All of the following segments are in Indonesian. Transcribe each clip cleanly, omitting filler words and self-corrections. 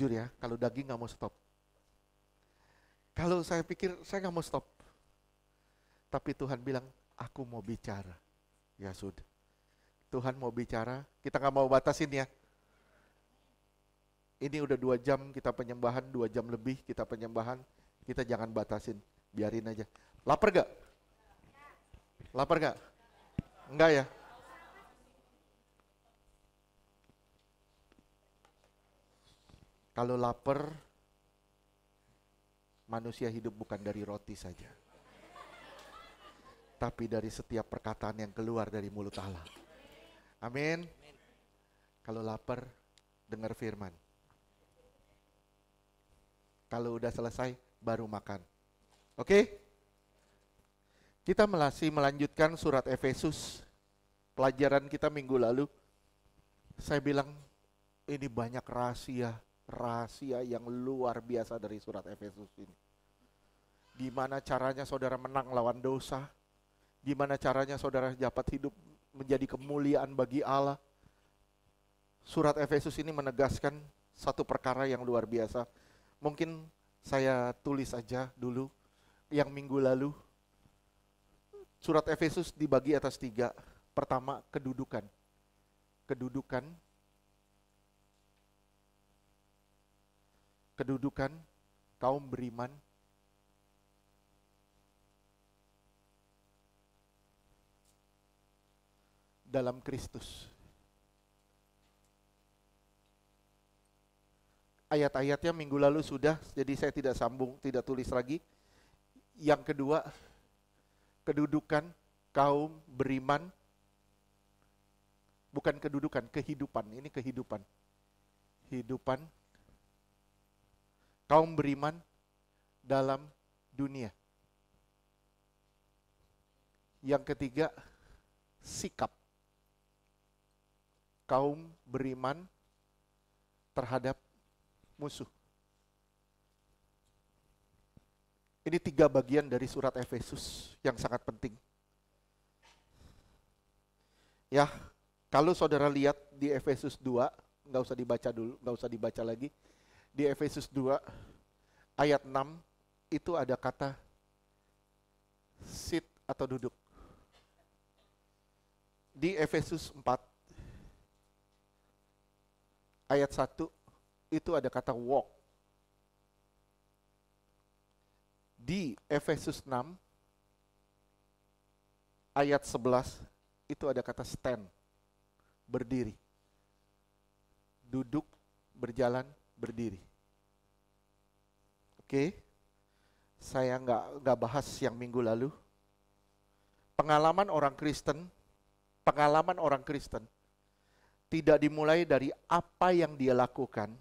jujur ya, kalau daging nggak mau stop. Kalau saya pikir saya nggak mau stop. Tapi Tuhan bilang, aku mau bicara. Ya sudah. Tuhan mau bicara, kita nggak mau batasin ya. Ini udah 2 jam kita penyembahan, 2 jam lebih kita penyembahan. Kita jangan batasin, biarin aja. Lapar gak? Lapar gak? Enggak ya? Kalau lapar, manusia hidup bukan dari roti saja, tapi dari setiap perkataan yang keluar dari mulut Allah. Amin. Kalau lapar, dengar firman. Kalau udah selesai, baru makan. Oke? Kita masih melanjutkan surat Efesus. Pelajaran kita minggu lalu, saya bilang ini banyak rahasia yang luar biasa dari surat Efesus ini. Gimana caranya saudara menang lawan dosa? Gimana caranya saudara dapat hidup menjadi kemuliaan bagi Allah? Surat Efesus ini menegaskan satu perkara yang luar biasa. Mungkin saya tulis aja dulu yang minggu lalu. Surat Efesus dibagi atas 3. Pertama, kedudukan. Kedudukan kaum beriman dalam Kristus. Ayat-ayatnya minggu lalu sudah, jadi saya tidak sambung, tidak tulis lagi. Yang kedua, kedudukan kaum beriman, bukan kedudukan, kehidupan, ini kehidupan. Kehidupan kaum beriman dalam dunia. Yang ketiga, sikap kaum beriman terhadap musuh. Ini 3 bagian dari surat Efesus yang sangat penting. Ya, kalau saudara lihat di Efesus 2, nggak usah dibaca dulu, nggak usah dibaca lagi. Di Efesus 2 ayat 6 itu ada kata sit atau duduk. Di Efesus 4 ayat 1 itu ada kata walk. Di Efesus 6 ayat 11 itu ada kata stand, berdiri. Duduk, berjalan, berdiri. Oke, saya nggak bahas yang minggu lalu. Pengalaman orang Kristen tidak dimulai dari apa yang dia lakukan,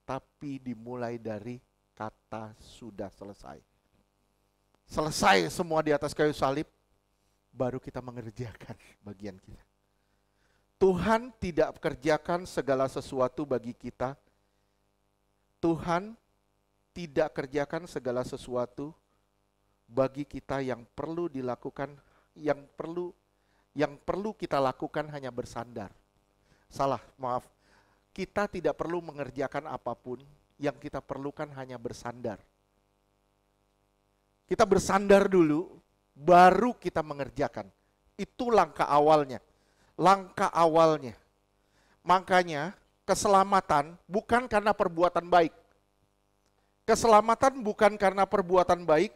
tapi dimulai dari kata sudah selesai. Selesai semua di atas kayu salib, baru kita mengerjakan bagian kita. Tuhan tidak kerjakan segala sesuatu bagi kita. Tuhan tidak kerjakan segala sesuatu bagi kita yang perlu dilakukan, yang perlu kita lakukan hanya bersandar. Salah, maaf. Kita tidak perlu mengerjakan apapun, yang kita perlukan hanya bersandar. Kita bersandar dulu, baru kita mengerjakan. Itu langkah awalnya. Makanya keselamatan bukan karena perbuatan baik. Keselamatan bukan karena perbuatan baik,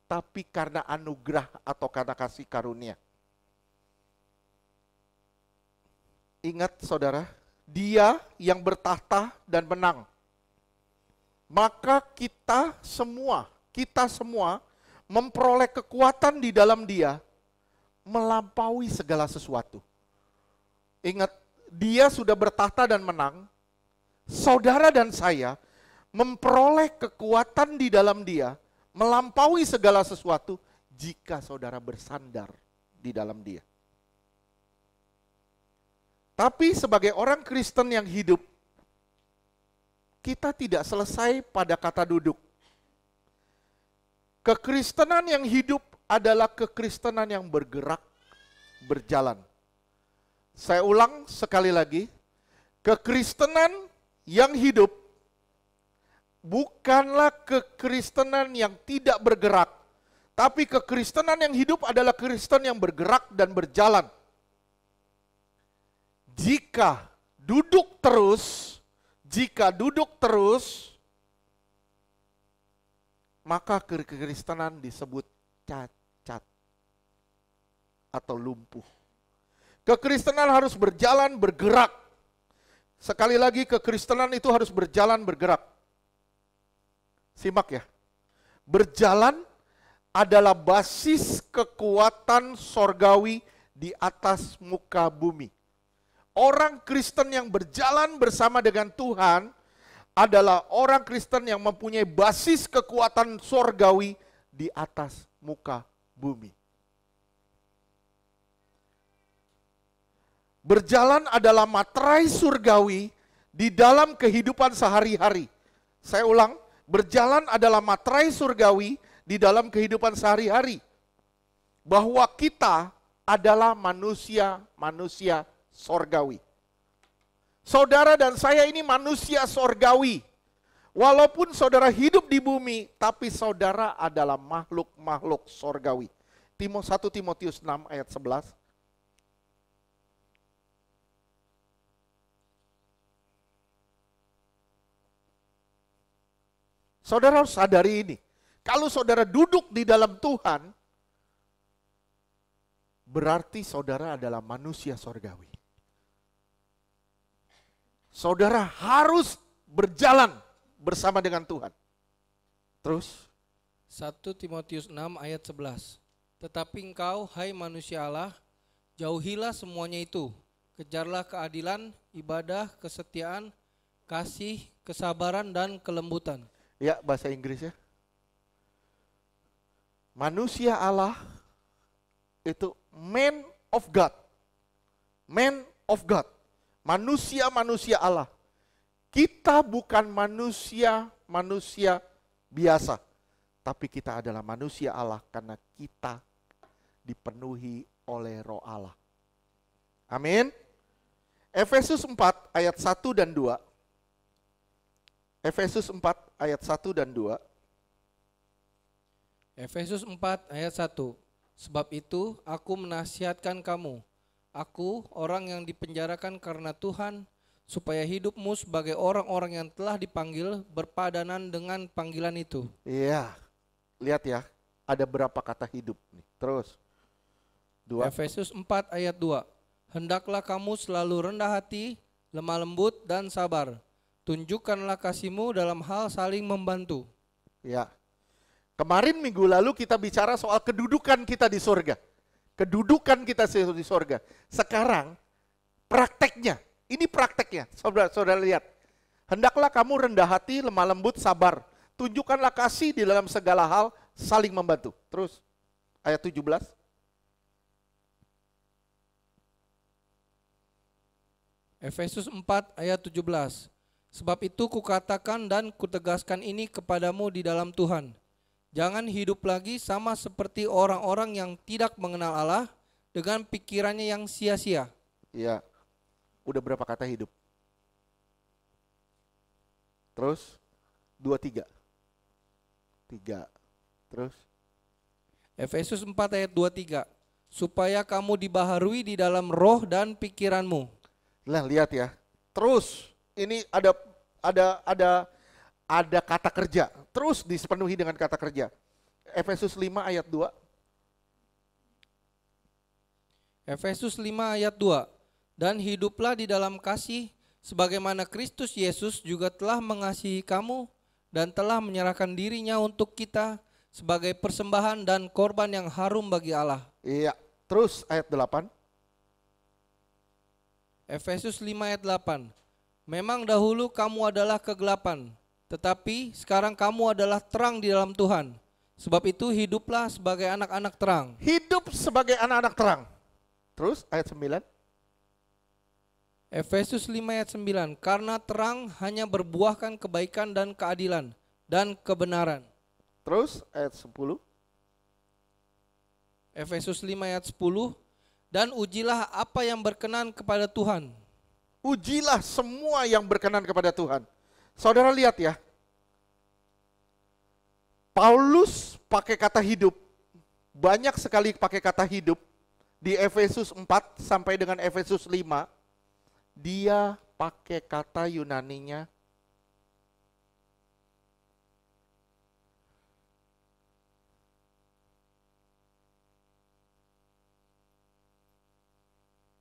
tapi karena anugerah atau karena kasih karunia. Ingat saudara, Dia yang bertahta dan menang. Maka kita semua memperoleh kekuatan di dalam Dia melampaui segala sesuatu. Ingat, Dia sudah bertahta dan menang. Saudara dan saya memperoleh kekuatan di dalam Dia melampaui segala sesuatu jika saudara bersandar di dalam Dia. Tapi sebagai orang Kristen yang hidup, kita tidak selesai pada kata duduk. Kekristenan yang hidup adalah kekristenan yang bergerak, berjalan. Saya ulang sekali lagi, Kekristenan yang hidup bukanlah kekristenan yang tidak bergerak, tapi kekristenan yang hidup adalah Kristen yang bergerak dan berjalan. Jika duduk terus, maka kekristenan disebut cacat atau lumpuh. Kekristenan harus berjalan, bergerak. Sekali lagi, kekristenan itu harus berjalan, bergerak. Simak ya. Berjalan adalah basis kekuatan sorgawi di atas muka bumi. Orang Kristen yang berjalan bersama dengan Tuhan adalah orang Kristen yang mempunyai basis kekuatan sorgawi di atas muka bumi. Berjalan adalah materai surgawi di dalam kehidupan sehari-hari. Saya ulang, berjalan adalah materai surgawi di dalam kehidupan sehari-hari. Bahwa kita adalah manusia sorgawi. Saudara dan saya ini manusia sorgawi. Walaupun saudara hidup di bumi, tapi saudara adalah makhluk-makhluk sorgawi. 1 Timotius 6 ayat 11. Saudara harus sadari ini. Kalau saudara duduk di dalam Tuhan, berarti saudara adalah manusia sorgawi. Saudara harus berjalan bersama dengan Tuhan. Terus 1 Timotius 6 ayat 11. Tetapi engkau, hai manusia Allah, jauhilah semuanya itu. Kejarlah keadilan, ibadah, kesetiaan, kasih, kesabaran, dan kelembutan. Ya, bahasa Inggris ya. Manusia Allah itu man of God. Man of God. Manusia Allah. Kita bukan manusia biasa. Tapi kita adalah manusia Allah karena kita dipenuhi oleh Roh Allah. Amin. Efesus 4 ayat 1 dan 2. Efesus 4 ayat 1 dan 2. Efesus 4 ayat 1. Sebab itu aku menasihatkan kamu, aku orang yang dipenjarakan karena Tuhan, supaya hidupmu sebagai orang-orang yang telah dipanggil berpadanan dengan panggilan itu. Iya, lihat ya, ada berapa kata hidup nih. Terus, 2. Efesus 4 ayat 2. Hendaklah kamu selalu rendah hati, lemah lembut, dan sabar. Tunjukkanlah kasihmu dalam hal saling membantu. Ya, kemarin minggu lalu kita bicara soal kedudukan kita di surga. Kedudukan kita di surga. Sekarang prakteknya, ini prakteknya, saudara lihat. Hendaklah kamu rendah hati, lemah lembut, sabar. Tunjukkanlah kasih di dalam segala hal, saling membantu. Terus, ayat 17. Efesus 4 ayat 17. Sebab itu kukatakan dan kutegaskan ini kepadamu di dalam Tuhan. Jangan hidup lagi sama seperti orang-orang yang tidak mengenal Allah dengan pikirannya yang sia-sia. Iya. Udah berapa kata hidup? Terus 2, 3. 3. Terus Efesus 4 ayat 2-3. Supaya kamu dibaharui di dalam roh dan pikiranmu. Lah lihat ya. Terus ini ada kata kerja. Terus dipenuhi dengan kata kerja. Efesus 5 ayat 2. Efesus 5 ayat 2. Dan hiduplah di dalam kasih sebagaimana Kristus Yesus juga telah mengasihi kamu dan telah menyerahkan dirinya untuk kita sebagai persembahan dan korban yang harum bagi Allah. Iya. Terus ayat 8. Efesus 5 ayat 8. Memang dahulu kamu adalah kegelapan, tetapi sekarang kamu adalah terang di dalam Tuhan. Sebab itu hiduplah sebagai anak-anak terang. Hidup sebagai anak-anak terang. Terus ayat 9. Efesus 5 ayat 9. Karena terang hanya berbuahkan kebaikan dan keadilan dan kebenaran. Terus ayat 10. Efesus 5 ayat 10. Dan ujilah apa yang berkenan kepada Tuhan. Ujilah semua yang berkenan kepada Tuhan. Saudara lihat ya, Paulus pakai kata hidup. Banyak sekali pakai kata hidup. Di Efesus 4 sampai dengan Efesus 5, dia pakai kata Yunaninya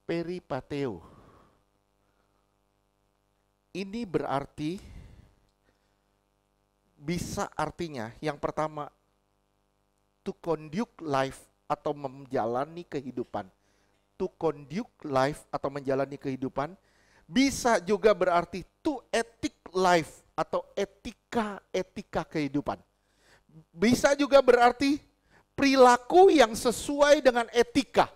peripateo. Ini berarti, bisa artinya yang pertama, to conduct life atau menjalani kehidupan. To conduct life atau menjalani kehidupan. Bisa juga berarti to ethic life atau etika kehidupan. Bisa juga berarti perilaku yang sesuai dengan etika.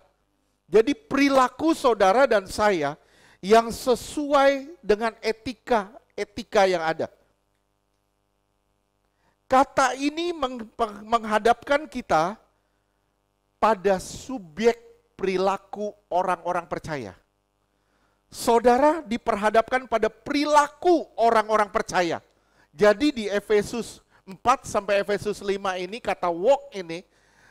Jadi perilaku saudara dan saya yang sesuai dengan etika yang ada. Kata ini menghadapkan kita pada subjek perilaku orang-orang percaya. Saudara diperhadapkan pada perilaku orang-orang percaya. Jadi di Efesus 4 sampai Efesus 5 ini, kata walk ini,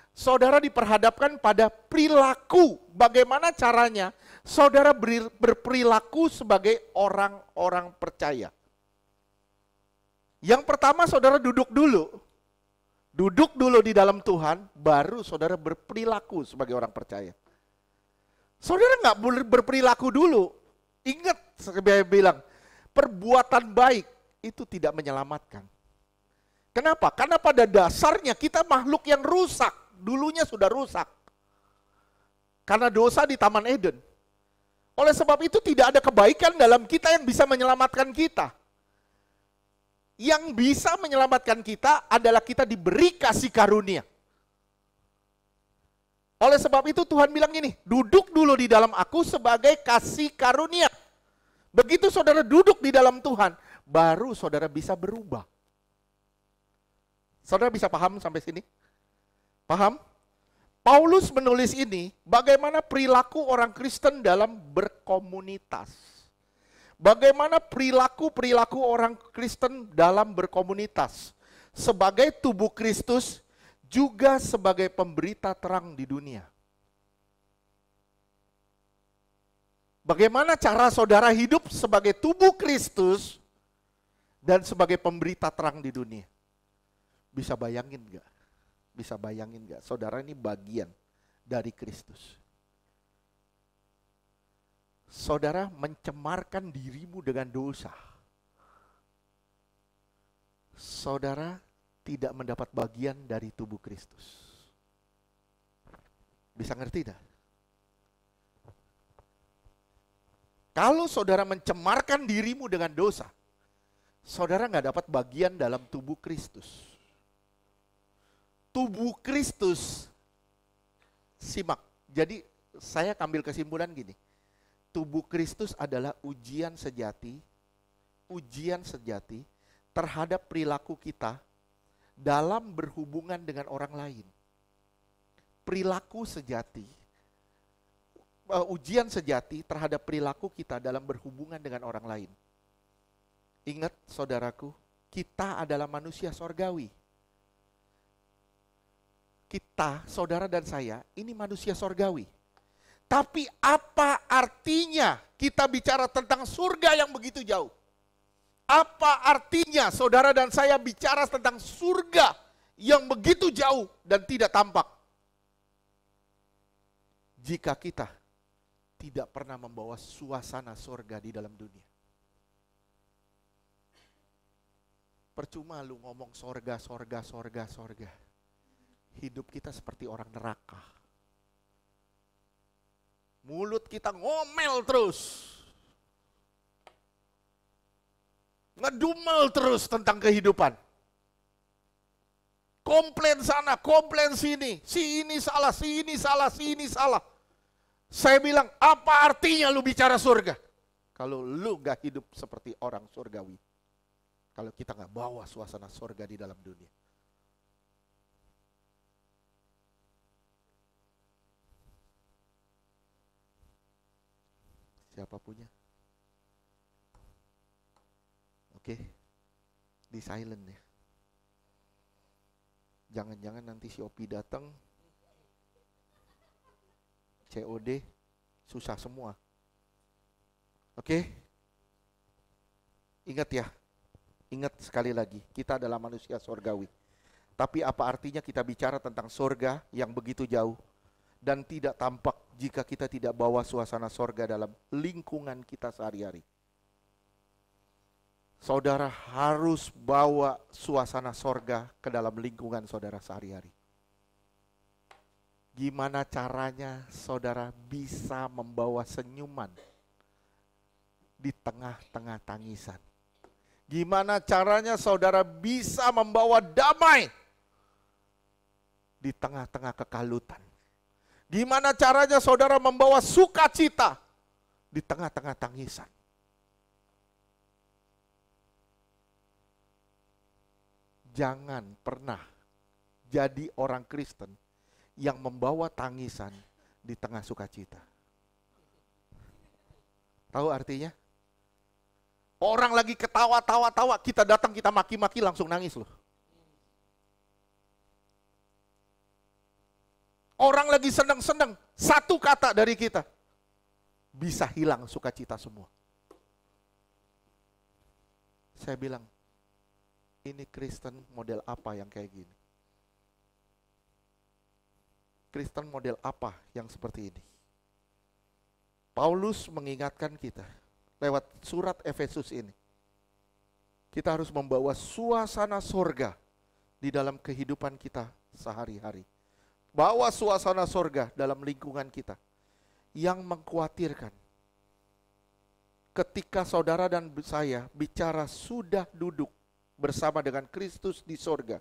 saudara diperhadapkan pada perilaku. Bagaimana caranya saudara berperilaku sebagai orang-orang percaya. Yang pertama, saudara duduk dulu. Duduk dulu di dalam Tuhan, baru saudara berperilaku sebagai orang percaya. Saudara nggak boleh berperilaku dulu. Ingat, saya bilang, perbuatan baik itu tidak menyelamatkan. Kenapa? Karena pada dasarnya kita makhluk yang rusak. Dulunya sudah rusak. Karena dosa di Taman Eden. Oleh sebab itu tidak ada kebaikan dalam kita yang bisa menyelamatkan kita. Yang bisa menyelamatkan kita adalah kita diberi kasih karunia. Oleh sebab itu Tuhan bilang gini, duduk dulu di dalam aku sebagai kasih karunia. Begitu saudara duduk di dalam Tuhan, baru saudara bisa berubah. Saudara bisa paham sampai sini? Paham? Paulus menulis ini bagaimana perilaku orang Kristen dalam berkomunitas. Bagaimana perilaku orang Kristen dalam berkomunitas. Sebagai tubuh Kristus, juga sebagai pemberita terang di dunia. Bagaimana cara saudara hidup sebagai tubuh Kristus dan sebagai pemberita terang di dunia? Bisa bayangin gak? Bisa bayangin gak? Saudara ini bagian dari Kristus. Saudara mencemarkan dirimu dengan dosa. Saudara tidak mendapat bagian dari tubuh Kristus. Bisa ngerti tidak? Kalau saudara mencemarkan dirimu dengan dosa, saudara nggak dapat bagian dalam tubuh Kristus. Tubuh Kristus, simak. Jadi saya ambil kesimpulan gini. Tubuh Kristus adalah ujian sejati terhadap perilaku kita dalam berhubungan dengan orang lain. Perilaku sejati, ujian sejati terhadap perilaku kita dalam berhubungan dengan orang lain. Ingat saudaraku, kita adalah manusia sorgawi. Kita, saudara dan saya, ini manusia sorgawi. Tapi apa artinya kita bicara tentang surga yang begitu jauh? Apa artinya saudara dan saya bicara tentang surga yang begitu jauh dan tidak tampak? Jika kita tidak pernah membawa suasana surga di dalam dunia. Percuma lu ngomong surga. Hidup kita seperti orang neraka. Mulut kita ngomel terus. Ngedumel terus tentang kehidupan. Komplain sana, komplain sini. Si ini salah, si ini salah, si ini salah. Saya bilang, apa artinya lu bicara surga? Kalau lu gak hidup seperti orang surgawi. Kalau kita gak bawa suasana surga di dalam dunia. Siapa punya? Oke, di silent ya. Jangan-jangan nanti si Opi datang, COD, susah semua. Oke? Ingat ya, ingat sekali lagi, kita adalah manusia sorgawi. Tapi apa artinya kita bicara tentang sorga yang begitu jauh dan tidak tampak jika kita tidak bawa suasana sorga dalam lingkungan kita sehari-hari. Saudara harus bawa suasana sorga ke dalam lingkungan saudara sehari-hari. Gimana caranya saudara bisa membawa senyuman di tengah-tengah tangisan? Gimana caranya saudara bisa membawa damai di tengah-tengah kekalutan? Gimana caranya saudara membawa sukacita di tengah-tengah tangisan? Jangan pernah jadi orang Kristen yang membawa tangisan di tengah sukacita. Tahu artinya? Orang lagi ketawa-tawa-tawa, kita datang, kita maki-maki, langsung nangis loh. Orang lagi senang-senang, satu kata dari kita, bisa hilang sukacita semua. Saya bilang, ini Kristen model apa yang kayak gini? Kristen model apa yang seperti ini? Paulus mengingatkan kita lewat surat Efesus ini. Kita harus membawa suasana sorga di dalam kehidupan kita sehari-hari. Bawa suasana sorga dalam lingkungan kita. Yang mengkhawatirkan, ketika saudara dan saya bicara sudah duduk bersama dengan Kristus di sorga.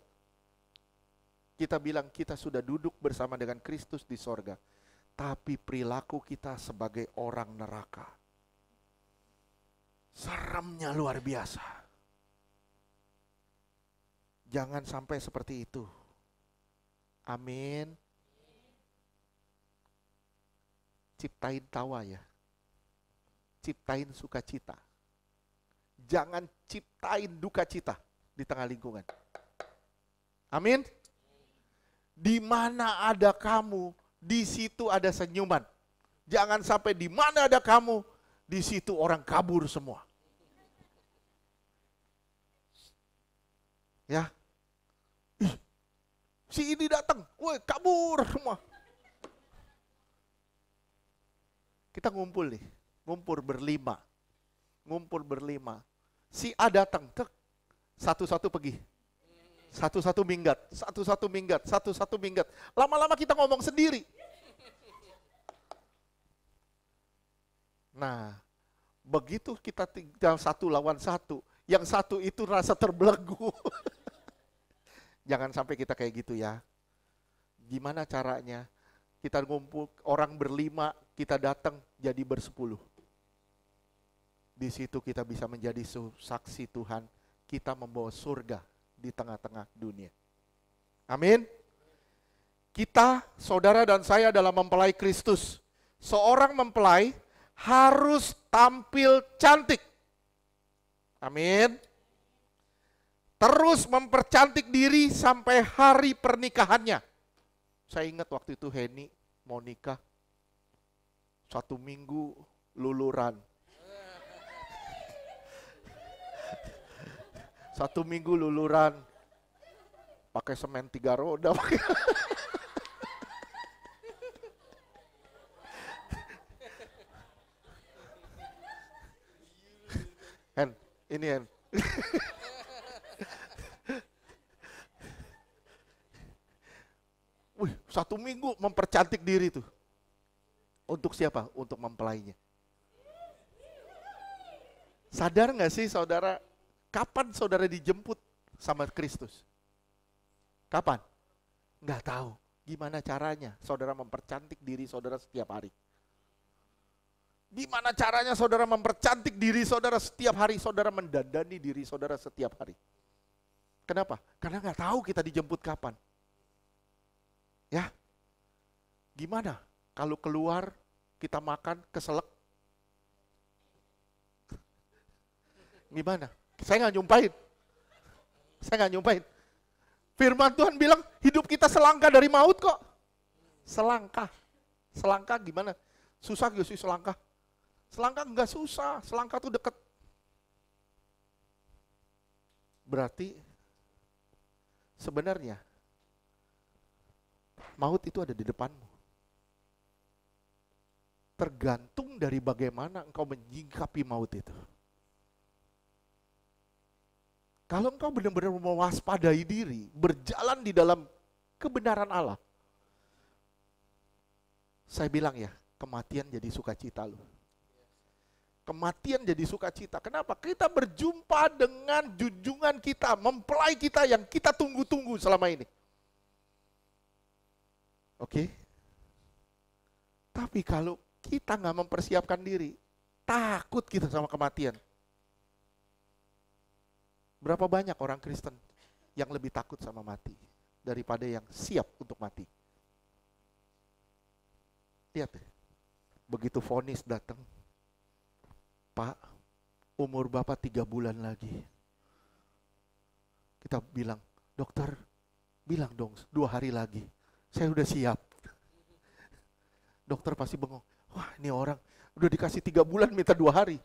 Kita bilang kita sudah duduk bersama dengan Kristus di sorga. Tapi perilaku kita sebagai orang neraka. Seremnya luar biasa. Jangan sampai seperti itu. Amin. Ciptain tawa ya. Ciptain sukacita. Jangan ciptain duka cita di tengah lingkungan. Amin. Di mana ada kamu, di situ ada senyuman. Jangan sampai di mana ada kamu, di situ orang kabur semua. Ya. Ih, si ini datang, woi kabur semua. Kita ngumpul nih, ngumpul berlima. Si A datang, satu-satu pergi. Satu-satu minggat. Lama-lama kita ngomong sendiri. Nah, begitu kita tinggal satu lawan satu, yang satu itu rasa terbelenggu. Jangan sampai kita kayak gitu ya. Gimana caranya? Kita ngumpul orang berlima, kita datang jadi bersepuluh. Di situ kita bisa menjadi saksi Tuhan, kita membawa surga di tengah-tengah dunia. Amin. Kita, saudara dan saya dalam mempelai Kristus. Seorang mempelai harus tampil cantik. Amin. Terus mempercantik diri sampai hari pernikahannya. Saya ingat waktu itu Heni mau nikah, 1 minggu luluran. 1 minggu luluran, pakai semen 3 roda. Hen, ini Hen. Wih, 1 minggu mempercantik diri tuh. Untuk siapa? Untuk mempelainya. Sadar nggak sih saudara? Kapan saudara dijemput sama Kristus? Kapan? Nggak tahu. Gimana caranya saudara mempercantik diri saudara setiap hari? Gimana caranya saudara mempercantik diri saudara setiap hari? Saudara mendandani diri saudara setiap hari. Kenapa? Karena nggak tahu kita dijemput kapan. Ya, gimana kalau keluar kita makan keselak? Gimana? Saya nggak nyumpahin. Saya nggak nyumpahin. Firman Tuhan bilang hidup kita selangkah dari maut kok. Selangkah. Selangkah gimana? Susah gak sih selangkah? Selangkah nggak susah, selangkah tuh deket. Berarti sebenarnya maut itu ada di depanmu. Tergantung dari bagaimana engkau menyikapi maut itu. Kalau engkau benar-benar mewaspadai diri, berjalan di dalam kebenaran Allah, saya bilang ya, kematian jadi sukacita loh. Kematian jadi sukacita. Kenapa? Kita berjumpa dengan junjungan kita, mempelai kita yang kita tunggu-tunggu selama ini. Oke? Tapi kalau kita nggak mempersiapkan diri, takut kita sama kematian. Berapa banyak orang Kristen yang lebih takut sama mati daripada yang siap untuk mati? Lihat deh, begitu vonis datang, Pak, umur Bapak 3 bulan lagi. Kita bilang, dokter, bilang dong 2 hari lagi, saya udah siap. Dokter pasti bengong, wah ini orang udah dikasih 3 bulan minta 2 hari.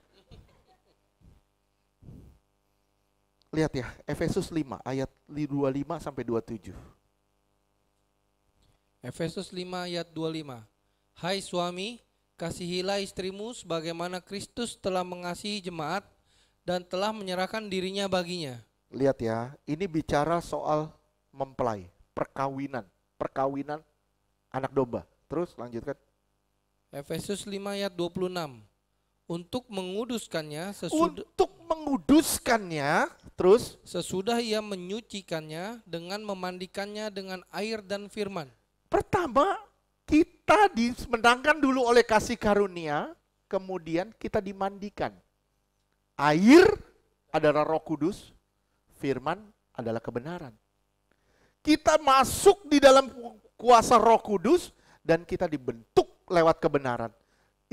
Lihat ya, Efesus 5 ayat 25 sampai 27. Efesus 5 ayat 25. Hai suami, kasihilah istrimu sebagaimana Kristus telah mengasihi jemaat dan telah menyerahkan dirinya baginya. Lihat ya, ini bicara soal mempelai, perkawinan anak domba. Terus lanjutkan. Efesus 5 ayat 26. Untuk menguduskannya terus sesudah ia menyucikannya dengan memandikannya dengan air dan firman. Pertama, kita dimenangkan dulu oleh kasih karunia, kemudian kita dimandikan. Air adalah Roh Kudus, firman adalah kebenaran. Kita masuk di dalam kuasa Roh Kudus dan kita dibentuk lewat kebenaran.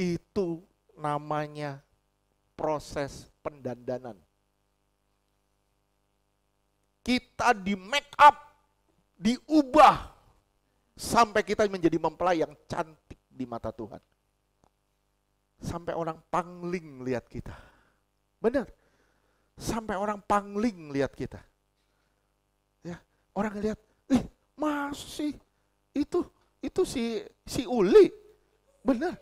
Itu namanya proses pendandanan. Kita di make up, diubah sampai kita menjadi mempelai yang cantik di mata Tuhan. Sampai orang pangling lihat kita. Benar. Sampai orang pangling lihat kita. Ya, orang lihat, masih itu si Uli. Benar.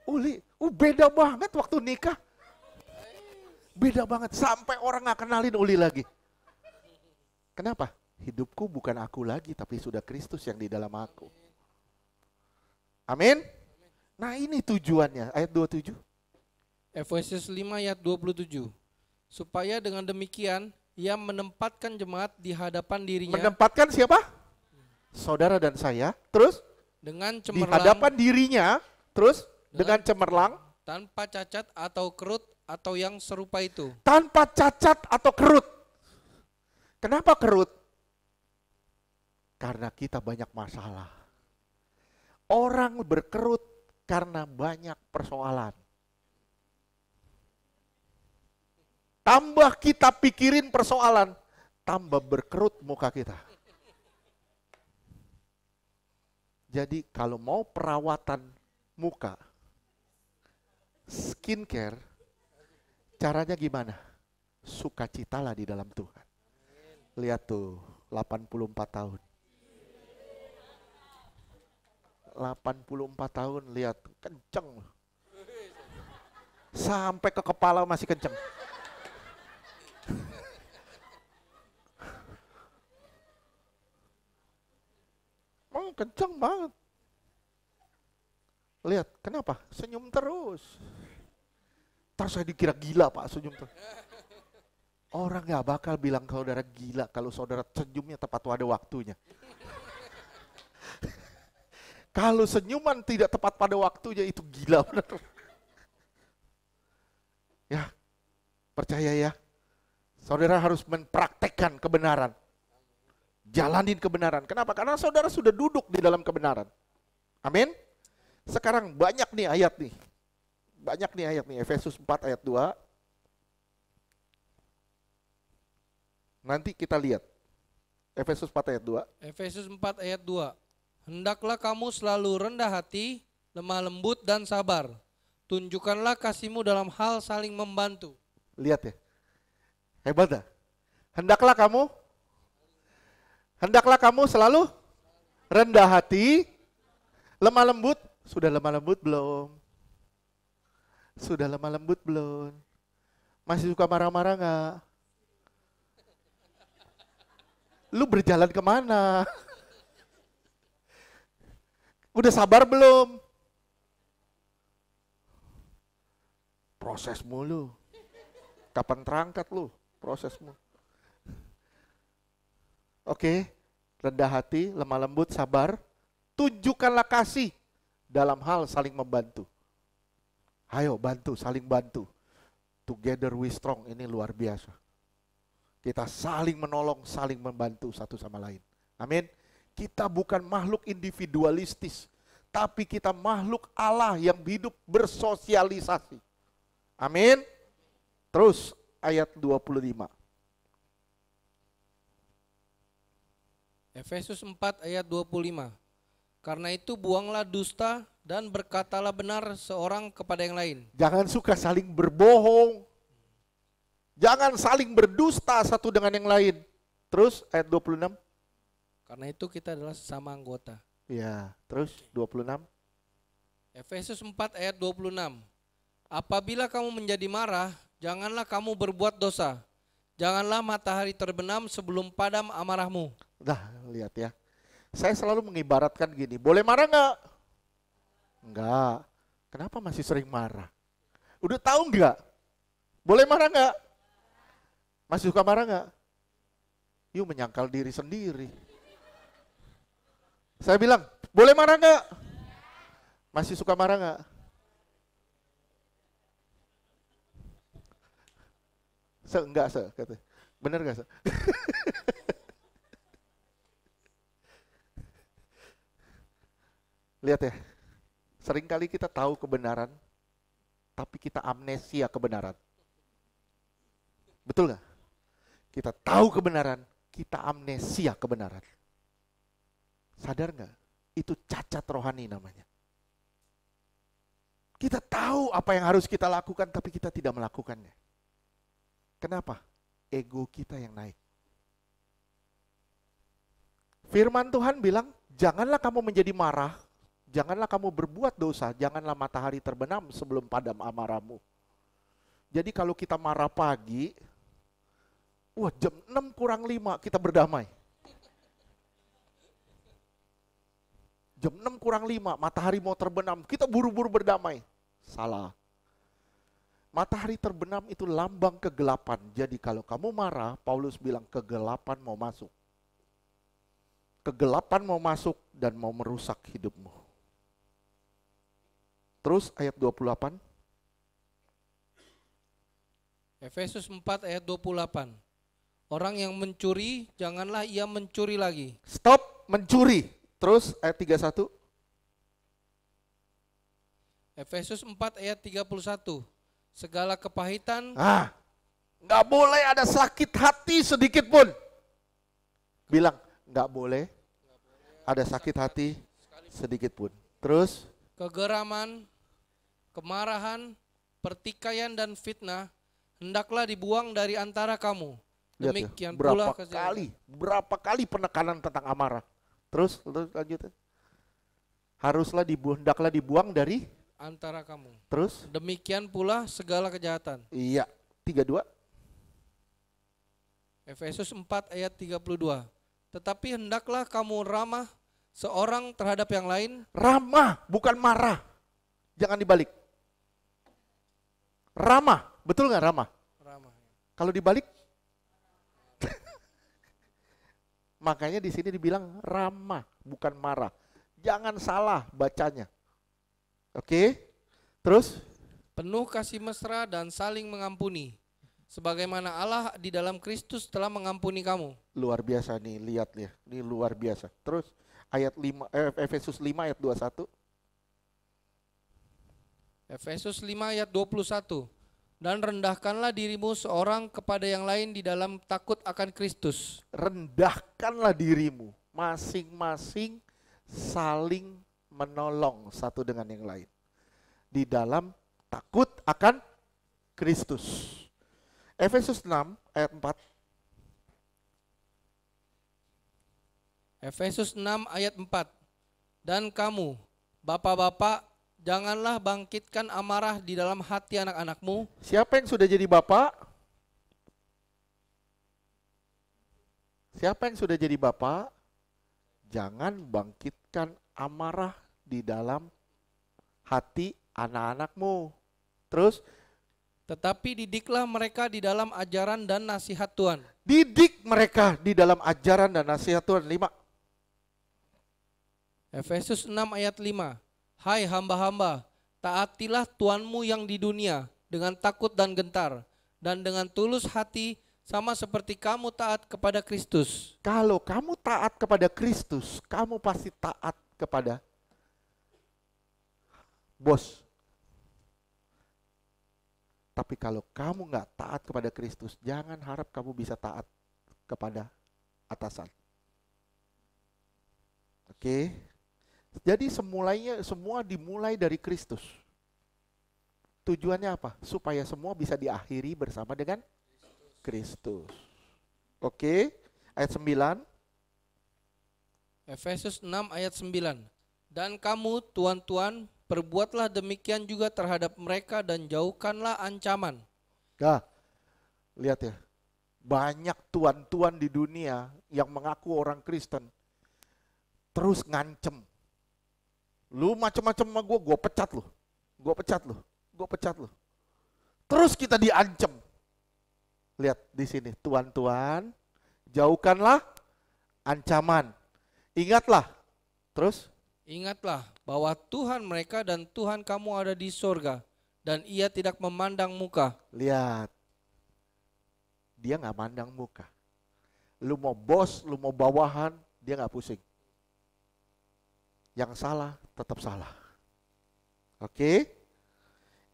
Uli, beda banget waktu nikah. Beda banget, sampai orang gak kenalin Uli lagi. Kenapa? Hidupku bukan aku lagi, tapi sudah Kristus yang di dalam aku. Amin? Nah ini tujuannya, ayat 27. Efesus 5 ayat 27. Supaya dengan demikian, ia menempatkan jemaat di hadapan dirinya. Menempatkan siapa? Saudara dan saya. Terus? Dengan di cemerlang. hadapan dirinya. Terus? Dengan cemerlang. Tanpa cacat atau kerut atau yang serupa itu. Tanpa cacat atau kerut. Kenapa kerut? Karena kita banyak masalah. Orang berkerut karena banyak persoalan. Tambah kita pikirin persoalan, tambah berkerut muka kita. Jadi kalau mau perawatan muka, skincare, caranya gimana? Sukacitalah di dalam Tuhan. Lihat tuh, 84 tahun. 84 tahun, lihat, kenceng. Sampai ke kepala masih kenceng. Kenceng banget. Lihat, kenapa? Senyum terus. Ntar saya dikira gila Pak, senyum terus. Orang gak bakal bilang saudara gila kalau saudara senyumnya tepat pada waktunya. Kalau senyuman tidak tepat pada waktunya itu gila benar. Ya, percaya ya. Saudara harus mempraktekkan kebenaran. Jalanin kebenaran. Kenapa? Karena saudara sudah duduk di dalam kebenaran. Amin. Sekarang banyak nih ayat nih. Banyak nih ayat nih. Efesus 4 ayat 2. Nanti kita lihat. Efesus 4 ayat 2. Efesus 4 ayat 2. Hendaklah kamu selalu rendah hati, lemah lembut dan sabar. Tunjukkanlah kasihmu dalam hal saling membantu. Lihat ya. Hebat dah. Hendaklah kamu selalu rendah hati, lemah lembut. Sudah lemah lembut belum? Sudah lemah lembut belum? Masih suka marah-marah nggak? Lu berjalan kemana? Udah sabar belum? Proses mulu. Kapan terangkat lu? Prosesmu. Oke, rendah hati, lemah lembut, sabar. Tunjukkanlah kasih dalam hal saling membantu. Ayo bantu, saling bantu. Together we strong, ini luar biasa. Kita saling menolong, saling membantu satu sama lain. Amin. Kita bukan makhluk individualistis, tapi kita makhluk Allah yang hidup bersosialisasi. Amin. Terus ayat 25. Efesus 4 ayat 25. Karena itu buanglah dusta dan berkatalah benar seorang kepada yang lain. Jangan suka saling berbohong. Jangan saling berdusta satu dengan yang lain. Terus ayat 26. Karena itu kita adalah sesama anggota. Ya, terus 26. Efesus 4 ayat 26. Apabila kamu menjadi marah, janganlah kamu berbuat dosa. Janganlah matahari terbenam sebelum padam amarahmu. Nah, lihat ya. Saya selalu mengibaratkan gini, boleh marah nggak? Enggak. Kenapa masih sering marah? Udah tahu nggak? Boleh marah nggak? Masih suka marah nggak? Yuk menyangkal diri sendiri. Saya bilang, boleh marah nggak? Masih suka marah nggak? Enggak, kata. Bener nggak, Lihat ya, seringkali kita tahu kebenaran, tapi kita amnesia kebenaran. Betul nggak? Kita tahu kebenaran, kita amnesia kebenaran. Sadar nggak? Itu cacat rohani namanya. Kita tahu apa yang harus kita lakukan, tapi kita tidak melakukannya. Kenapa? Ego kita yang naik. Firman Tuhan bilang, janganlah kamu menjadi marah, janganlah kamu berbuat dosa, janganlah matahari terbenam sebelum padam amarahmu. Jadi kalau kita marah pagi, jam 6 kurang 5 kita berdamai. Jam 6 kurang 5, matahari mau terbenam, kita buru-buru berdamai. Salah. Matahari terbenam itu lambang kegelapan. Jadi kalau kamu marah, Paulus bilang kegelapan mau masuk. Kegelapan mau masuk dan mau merusak hidupmu. Terus ayat 28. Efesus 4 ayat 28. Orang yang mencuri, janganlah ia mencuri lagi. Stop mencuri. Terus ayat 31. Efesus 4 ayat 31. Segala kepahitan. Nggak boleh ada sakit hati sedikit pun. Bilang, nggak boleh ada sakit hati sedikit pun. Terus? Kegeraman, kemarahan, pertikaian dan fitnah hendaklah dibuang dari antara kamu. Demikian pula berapa kali penekanan tentang amarah. Terus lanjut. Hendaklah dibuang dari antara kamu. Terus? Demikian pula segala kejahatan. Iya, 32. Efesus 4 ayat 32. Tetapi hendaklah kamu ramah seorang terhadap yang lain. Ramah, bukan marah. Jangan dibalik. Ramah, betul nggak ramah? Ramah. Kalau dibalik, makanya di sini dibilang ramah, bukan marah. Jangan salah bacanya. Oke, terus? Penuh kasih mesra dan saling mengampuni, sebagaimana Allah di dalam Kristus telah mengampuni kamu. Luar biasa nih, lihat ya, ini luar biasa. Terus ayat 5, Efesus 5 ayat 21. Efesus 5 ayat 21. Dan rendahkanlah dirimu seorang kepada yang lain di dalam takut akan Kristus. Rendahkanlah dirimu, masing-masing saling menolong satu dengan yang lain. Di dalam takut akan Kristus. Efesus 6 ayat 4. Efesus 6 ayat 4. Dan kamu, bapak-bapak, janganlah bangkitkan amarah di dalam hati anak-anakmu. Siapa yang sudah jadi bapak? Siapa yang sudah jadi bapak? Jangan bangkitkan amarah di dalam hati anak-anakmu. Terus, Tetapi didiklah mereka di dalam ajaran dan nasihat Tuhan. didik mereka di dalam ajaran dan nasihat Tuhan. 5. Efesus 6 ayat 5. Hai hamba-hamba, taatilah Tuanmu yang di dunia dengan takut dan gentar, dan dengan tulus hati sama seperti kamu taat kepada Kristus. Kalau kamu taat kepada Kristus, kamu pasti taat kepada bos. Tapi kalau kamu nggak taat kepada Kristus, jangan harap kamu bisa taat kepada atasan. Oke? Jadi semua dimulai dari Kristus. Tujuannya apa? Supaya semua bisa diakhiri bersama dengan Kristus. Oke? Ayat 9. Efesus 6 ayat 9. Dan kamu tuan-tuan, perbuatlah demikian juga terhadap mereka dan jauhkanlah ancaman. Nah, lihat ya. Banyak tuan-tuan di dunia yang mengaku orang Kristen terus ngancem. Lu macam-macam sama gue pecat lu. Gue pecat lu. Gue pecat lu. Terus kita diancam. Lihat di sini, tuan-tuan, jauhkanlah ancaman. Ingatlah. Terus? Ingatlah bahwa Tuhan mereka dan Tuhan kamu ada di sorga, dan ia tidak memandang muka. Lihat. Dia nggak mandang muka. Lu mau bos, lu mau bawahan, dia nggak pusing. Yang salah tetap salah. Oke?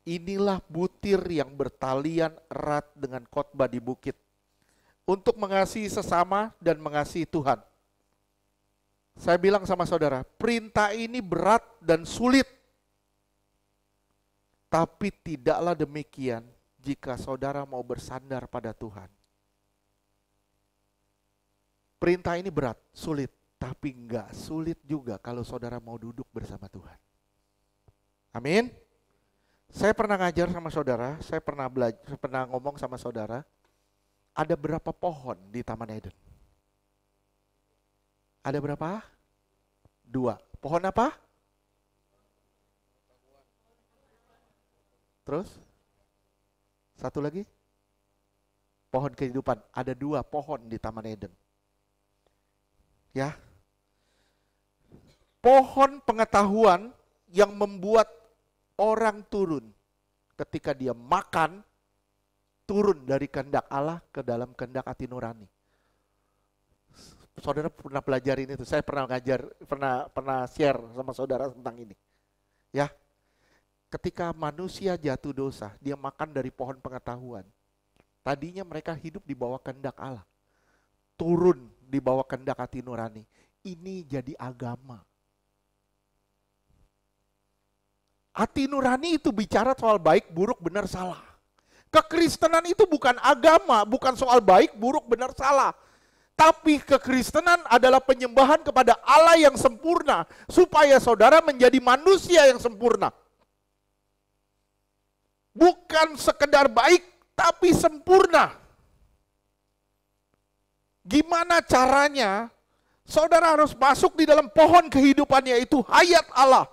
Inilah butir yang bertalian erat dengan khotbah di bukit. Untuk mengasihi sesama dan mengasihi Tuhan. Saya bilang sama saudara, perintah ini berat dan sulit. Tapi tidaklah demikian jika saudara mau bersandar pada Tuhan. Perintah ini berat, sulit. Tapi enggak sulit juga kalau saudara mau duduk bersama Tuhan. Amin. Saya pernah ngajar sama saudara, saya pernah ngomong sama saudara, ada berapa pohon di Taman Eden? Ada berapa? 2. Pohon apa? Terus? Satu lagi? Pohon kehidupan. Ada 2 pohon di Taman Eden. Ya. Pohon pengetahuan yang membuat orang turun ketika dia makan, turun dari kehendak Allah ke dalam kehendak hati nurani. Saudara pernah pelajarin itu, saya pernah ngajar, pernah share sama saudara tentang ini. Ya, ketika manusia jatuh dosa, dia makan dari pohon pengetahuan. Tadinya mereka hidup di bawah kehendak Allah, turun di bawah kehendak hati nurani. Ini jadi agama. Hati nurani itu bicara soal baik, buruk, benar, salah. Kekristenan itu bukan agama, bukan soal baik, buruk, benar, salah. Tapi kekristenan adalah penyembahan kepada Allah yang sempurna, supaya saudara menjadi manusia yang sempurna. Bukan sekedar baik, tapi sempurna. Gimana caranya? Saudara harus masuk di dalam pohon kehidupannya, yaitu hayat Allah.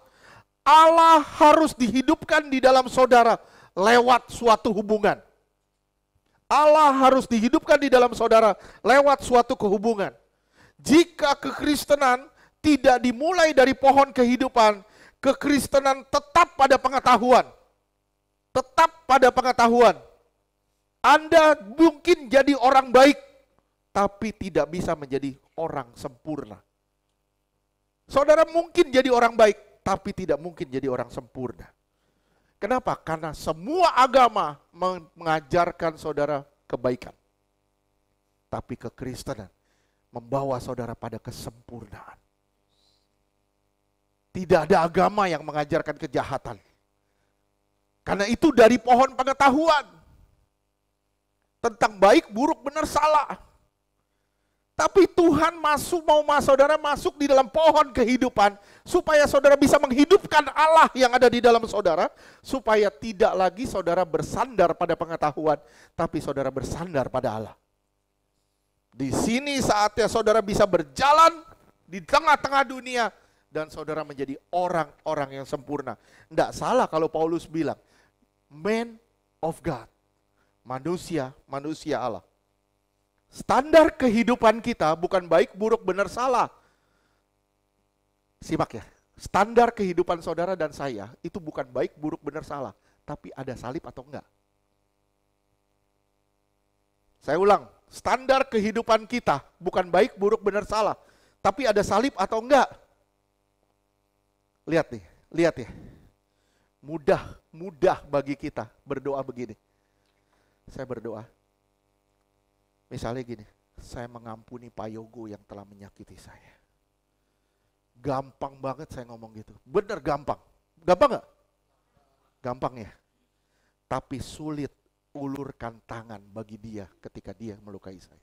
Allah harus dihidupkan di dalam saudara lewat suatu hubungan. Allah harus dihidupkan di dalam saudara lewat suatu kehubungan. Jika kekristenan tidak dimulai dari pohon kehidupan, kekristenan tetap pada pengetahuan. Tetap pada pengetahuan. Anda mungkin jadi orang baik, tapi tidak bisa menjadi orang sempurna. Saudara mungkin jadi orang baik, tapi tidak mungkin jadi orang sempurna. Kenapa? Karena semua agama mengajarkan saudara kebaikan. Tapi kekristenan membawa saudara pada kesempurnaan. Tidak ada agama yang mengajarkan kejahatan. Karena itu dari pohon pengetahuan. Tentang baik, buruk, benar, salah. Tapi Tuhan mau saudara masuk di dalam pohon kehidupan. Supaya saudara bisa menghidupkan Allah yang ada di dalam saudara. Supaya tidak lagi saudara bersandar pada pengetahuan. Tapi saudara bersandar pada Allah. Di sini saatnya saudara bisa berjalan di tengah-tengah dunia. Dan saudara menjadi orang-orang yang sempurna. Tidak salah kalau Paulus bilang, man of God. Manusia Allah. Standar kehidupan kita bukan baik, buruk, benar, salah. Simak ya, standar kehidupan saudara dan saya itu bukan baik, buruk, benar, salah. Tapi ada salib atau enggak? Saya ulang, standar kehidupan kita bukan baik, buruk, benar, salah. Tapi ada salib atau enggak? Lihat ya. Mudah bagi kita berdoa begini. Saya berdoa. Misalnya gini, saya mengampuni Pak Yogo yang telah menyakiti saya. Gampang banget saya ngomong gitu. Bener gampang. Gampang gak? Gampang ya. Tapi sulit ulurkan tangan bagi dia ketika dia melukai saya.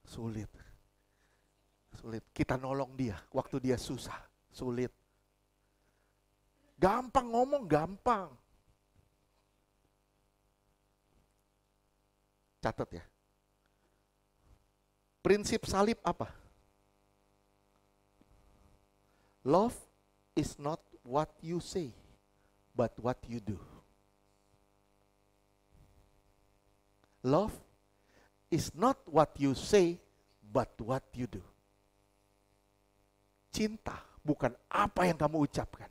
Sulit. Kita nolong dia waktu dia susah. Sulit. Gampang ngomong, gampang. Catat ya. Prinsip salib apa? Love is not what you say, but what you do. Love is not what you say, but what you do. Cinta bukan apa yang kamu ucapkan,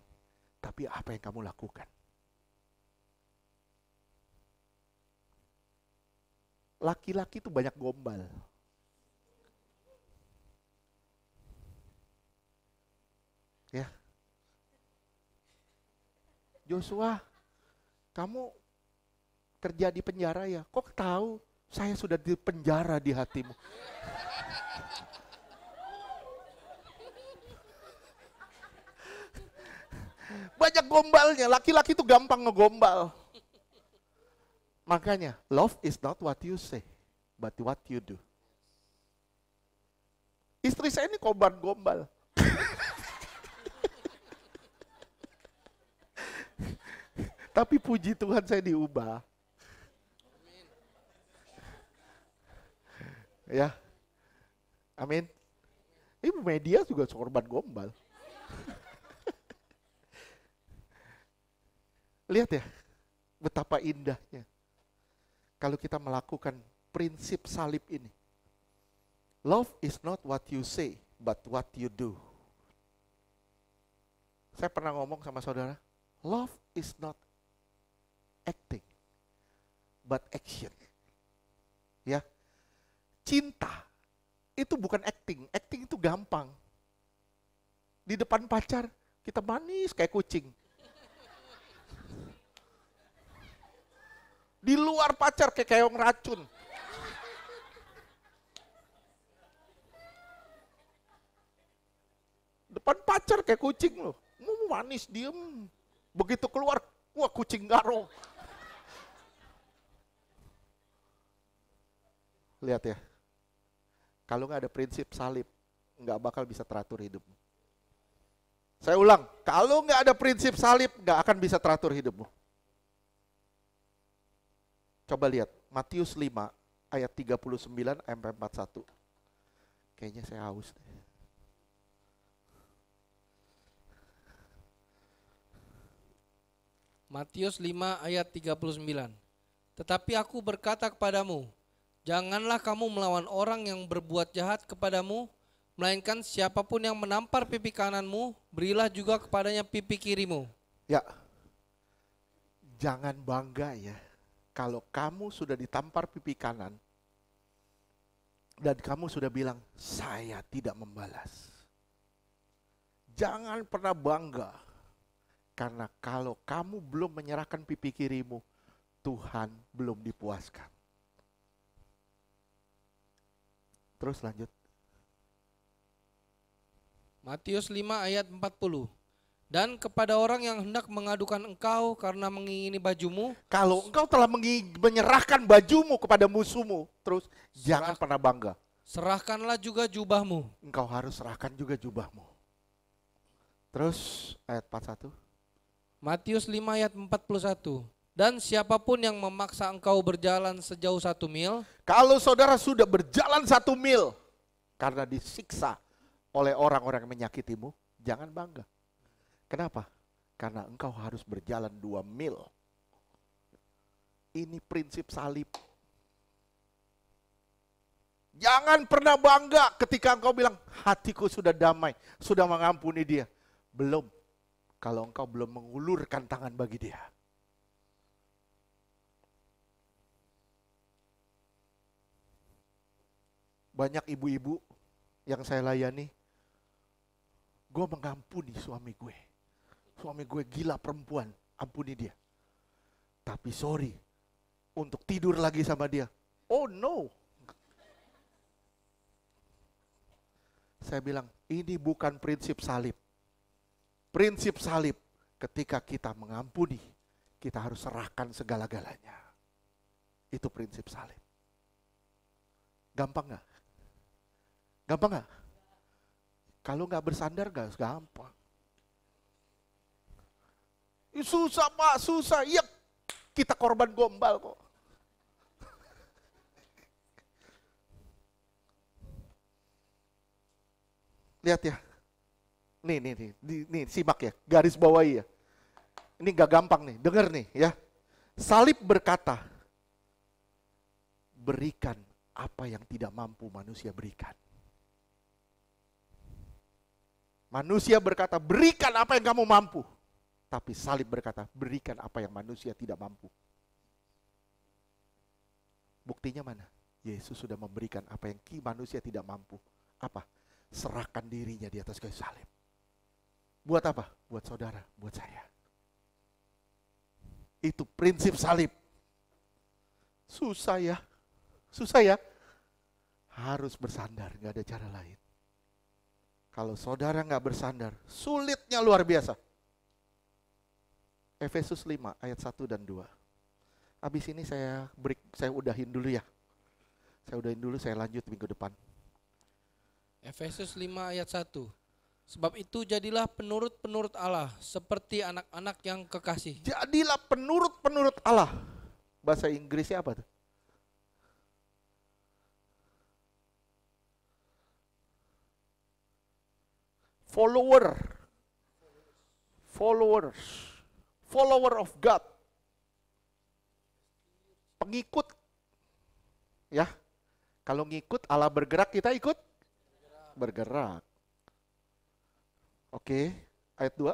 tapi apa yang kamu lakukan. Laki-laki itu banyak gombal. Ya. Joshua, kamu kerja di penjara ya? Kok tahu saya sudah di penjara di hatimu? Banyak gombalnya, laki-laki itu gampang ngegombal. Makanya, love is not what you say, but what you do. Istri saya ini korban gombal. Tapi puji Tuhan saya diubah. Ya, amin. Ini media juga korban gombal. Lihat ya, betapa indahnya kalau kita melakukan prinsip salib ini. Love is not what you say, but what you do. Saya pernah ngomong sama saudara, love is not acting, but action. Ya, cinta itu bukan acting. Acting itu gampang. Di depan pacar kita manis kayak kucing. Di luar pacar kayak keong racun. Depan pacar kayak kucing loh. Manis diem. Begitu keluar, wah kucing garong. Lihat ya. Kalau nggak ada prinsip salib, nggak bakal bisa teratur hidupmu. Saya ulang, kalau nggak ada prinsip salib, nggak akan bisa teratur hidupmu. Coba lihat, Matius 5 ayat 39 sampai 41. Kayaknya saya haus. Matius 5 ayat 39. Tetapi aku berkata kepadamu, janganlah kamu melawan orang yang berbuat jahat kepadamu, melainkan siapapun yang menampar pipi kananmu, berilah juga kepadanya pipi kirimu. Ya, jangan bangga ya. Kalau kamu sudah ditampar pipi kanan, dan kamu sudah bilang, saya tidak membalas. Jangan pernah bangga. Karena kalau kamu belum menyerahkan pipi kirimu, Tuhan belum dipuaskan. Terus lanjut. Matius 5 ayat 40. Dan kepada orang yang hendak mengadukan engkau karena mengingini bajumu, Kalau engkau telah menyerahkan bajumu kepada musuhmu, terus jangan pernah bangga. serahkanlah juga jubahmu. Engkau harus serahkan juga jubahmu. Terus ayat 41. Matius 5 ayat 41. Dan siapapun yang memaksa engkau berjalan sejauh 1 mil, Kalau saudara sudah berjalan 1 mil karena disiksa oleh orang-orang yang menyakitimu, jangan bangga. Kenapa? Karena engkau harus berjalan 2 mil. Ini prinsip salib. Jangan pernah bangga ketika engkau bilang, hatiku sudah damai, sudah mengampuni dia. Belum, kalau engkau belum mengulurkan tangan bagi dia. Banyak ibu-ibu yang saya layani, gue mengampuni suami gue. Suami gue gila perempuan, ampuni dia. Tapi sorry, untuk tidur lagi sama dia, oh no. Saya bilang, ini bukan prinsip salib. Prinsip salib, ketika kita mengampuni, kita harus serahkan segala-galanya. Itu prinsip salib. Gampang gak? Gampang gak? Kalau gak bersandar gak gampang. Susah Pak, susah. Iya, kita korban gombal kok. Lihat ya. Nih, simak ya, garis bawahi ya. Ini gak gampang nih, denger nih ya. Salib berkata, berikan apa yang tidak mampu manusia berikan. Manusia berkata, berikan apa yang kamu mampu. Tapi salib berkata, berikan apa yang manusia tidak mampu. Buktinya mana? Yesus sudah memberikan apa yang manusia tidak mampu. Apa? Serahkan dirinya di atas kayu salib. Buat apa? Buat saudara, buat saya. Itu prinsip salib. Susah ya. Susah ya. Harus bersandar, gak ada cara lain. Kalau saudara gak bersandar, sulitnya luar biasa. Efesus 5 ayat 1 dan 2. Habis ini saya udahin dulu ya. Saya lanjut minggu depan. Efesus 5 ayat 1. Sebab itu jadilah penurut-penurut Allah seperti anak-anak yang kekasih. Jadilah penurut-penurut Allah. Bahasa Inggrisnya apa tuh? Follower of God. Pengikut. Ya. Kalau ngikut Allah bergerak, kita ikut bergerak. Oke, ayat 2.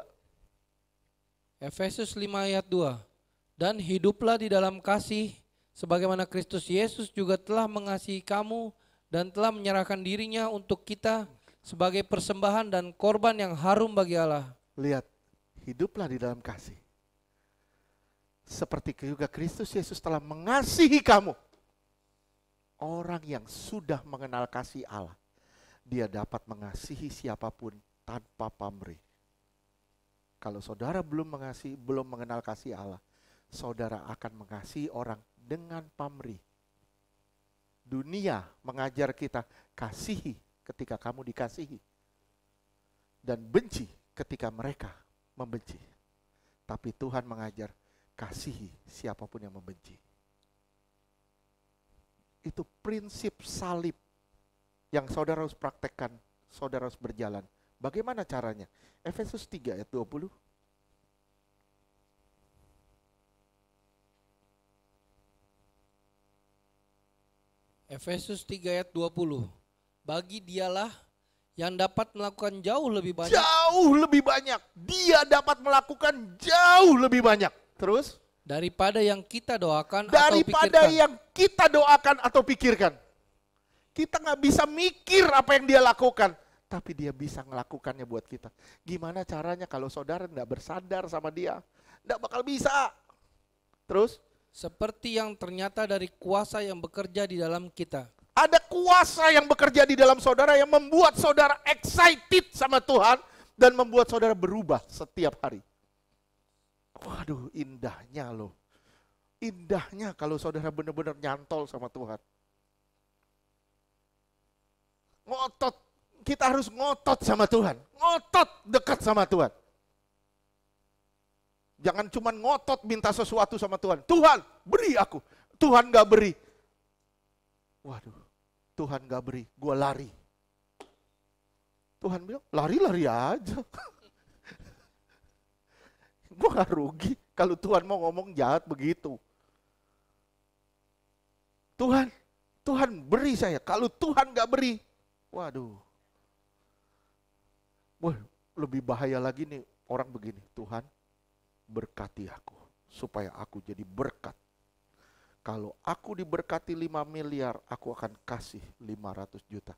Efesus 5 ayat 2. Dan hiduplah di dalam kasih sebagaimana Kristus Yesus juga telah mengasihi kamu dan telah menyerahkan dirinya untuk kita sebagai persembahan dan korban yang harum bagi Allah. Lihat, hiduplah di dalam kasih. Seperti juga Kristus Yesus telah mengasihi kamu. Orang yang sudah mengenal kasih Allah, dia dapat mengasihi siapapun tanpa pamrih. Kalau saudara belum mengenal kasih Allah, saudara akan mengasihi orang dengan pamrih. Dunia mengajar kita kasihi ketika kamu dikasihi, dan benci ketika mereka membenci. Tapi Tuhan mengajar kasihi siapapun yang membenci. Itu prinsip salib yang saudara harus praktekkan, saudara harus berjalan. Bagaimana caranya? Efesus 3 ayat 20. Efesus 3 ayat 20. Bagi dialah yang dapat melakukan jauh lebih banyak. Jauh lebih banyak. Dia dapat melakukan jauh lebih banyak. Terus? Daripada yang kita doakan Daripada atau pikirkan. yang kita doakan atau pikirkan. Kita nggak bisa mikir apa yang dia lakukan. tapi dia bisa melakukannya buat kita. Gimana caranya kalau saudara tidak bersandar sama dia? Tidak bakal bisa. Terus? Seperti yang ternyata dari kuasa yang bekerja di dalam kita. Ada kuasa yang bekerja di dalam saudara yang membuat saudara excited sama Tuhan dan membuat saudara berubah setiap hari. Waduh, indahnya loh. Indahnya kalau saudara benar-benar nyantol sama Tuhan. Ngotot, kita harus ngotot sama Tuhan. Ngotot dekat sama Tuhan. Jangan cuma ngotot minta sesuatu sama Tuhan. Tuhan, beri aku. Tuhan gak beri. Waduh, Tuhan gak beri, gue lari. Tuhan bilang, lari-lari aja. Gue gak rugi kalau Tuhan mau ngomong jahat begitu. Tuhan beri saya. Kalau Tuhan gak beri, waduh. Wah, lebih bahaya lagi nih orang begini. Tuhan, berkati aku supaya aku jadi berkat. Kalau aku diberkati 5 miliar, aku akan kasih 500 juta.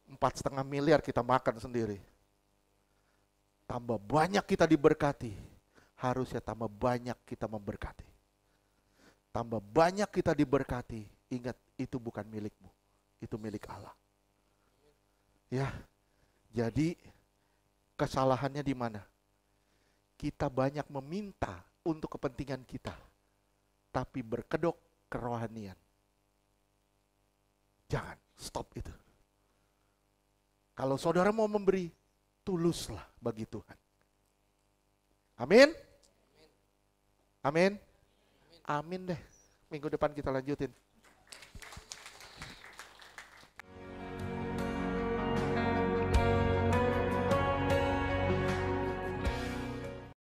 4,5 miliar kita makan sendiri. Tambah banyak kita diberkati, harusnya tambah banyak kita memberkati. Tambah banyak kita diberkati, ingat itu bukan milikmu, itu milik Allah. Ya, jadi kesalahannya di mana? Kita banyak meminta untuk kepentingan kita, tapi berkedok kerohanian. Jangan, stop itu. Kalau saudara mau memberi, tuluslah bagi Tuhan. Amin? Amin? Amin deh. Minggu depan kita lanjutin.